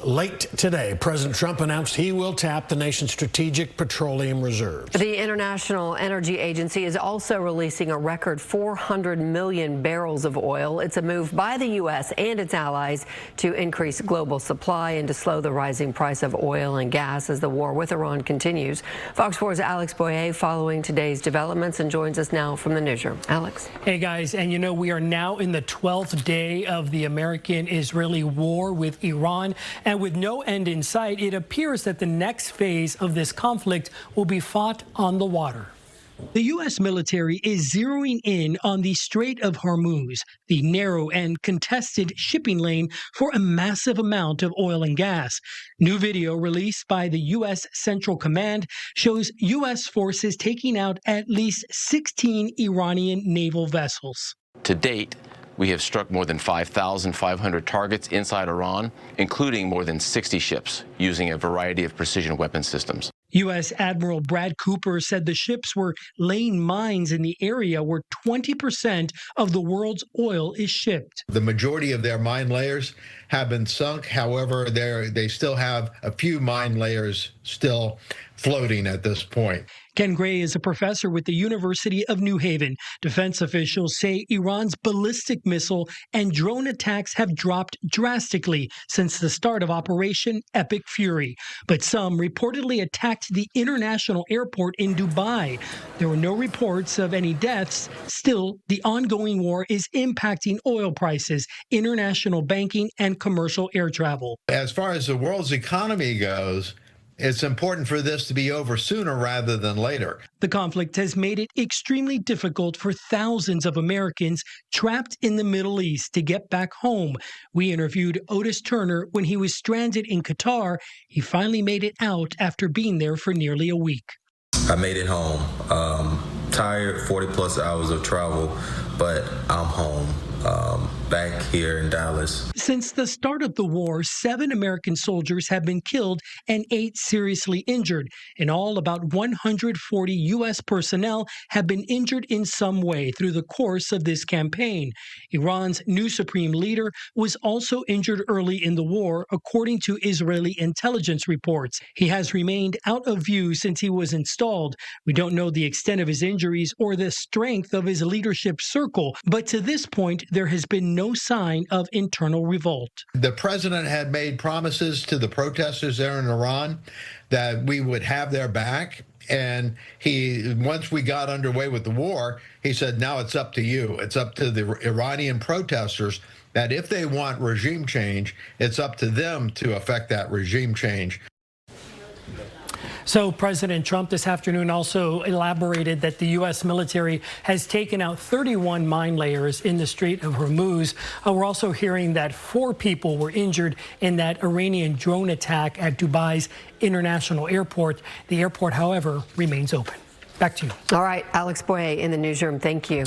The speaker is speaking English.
Late today, President Trump announced he will tap the nation's strategic petroleum reserves. The International Energy Agency is also releasing a record 400 million barrels of oil. It's a move by the U.S. and its allies to increase global supply and to slow the rising price of oil and gas as the war with Iran continues. Fox 4's Alex Boyer following today's developments and joins us now from the newsroom. Alex. Hey guys, and you know we are now in the 12th day of the American-Israeli war with Iran. And with no end in sight, it appears that the next phase of this conflict will be fought on the water. The U.S. military is zeroing in on the Strait of Hormuz, the narrow and contested shipping lane for a massive amount of oil and gas. New video released by the U.S. Central Command shows U.S. forces taking out at least 16 Iranian naval vessels. To date, we have struck more than 5,500 targets inside Iran, including more than 60 ships, using a variety of precision weapon systems. U.S. Admiral Brad Cooper said the ships were laying mines in the area where 20% of the world's oil is shipped. The majority of their mine layers have been sunk. However, they still have a few mine layers still floating at this point. Ken Gray is a professor with the University of New Haven. Defense officials say Iran's ballistic missile and drone attacks have dropped drastically since the start of Operation Epic Fury. But some reportedly attacked the international airport in Dubai. There were no reports of any deaths. Still, the ongoing war is impacting oil prices, international banking, and commercial air travel. As far as the world's economy goes, it's important for this to be over sooner rather than later. The conflict has made it extremely difficult for thousands of Americans trapped in the Middle East to get back home. We interviewed Otis Turner when he was stranded in Qatar. He finally made it out after being there for nearly a week. I made it home. Tired, 40-plus hours of travel, but I'm home. Back here in Dallas. Since the start of the war, 7 American soldiers have been killed and 8 seriously injured. In all, about 140 U.S. personnel have been injured in some way through the course of this campaign. Iran's new supreme leader was also injured early in the war, according to Israeli intelligence reports. He has remained out of view since he was installed. We don't know the extent of his injuries or the strength of his leadership circle, but to this point, there has been no sign of internal revolt. The president had made promises to the protesters there in Iran that we would have their back. And once we got underway with the war, he said, now it's up to you. It's up to the Iranian protesters that if they want regime change, it's up to them to effect that regime change. So President Trump this afternoon also elaborated that the U.S. military has taken out 31 mine layers in the Strait of Hormuz. We're also hearing that 4 people were injured in that Iranian drone attack at Dubai's international airport. The airport, however, remains open. Back to you. All right, Alex Boyer in the newsroom. Thank you.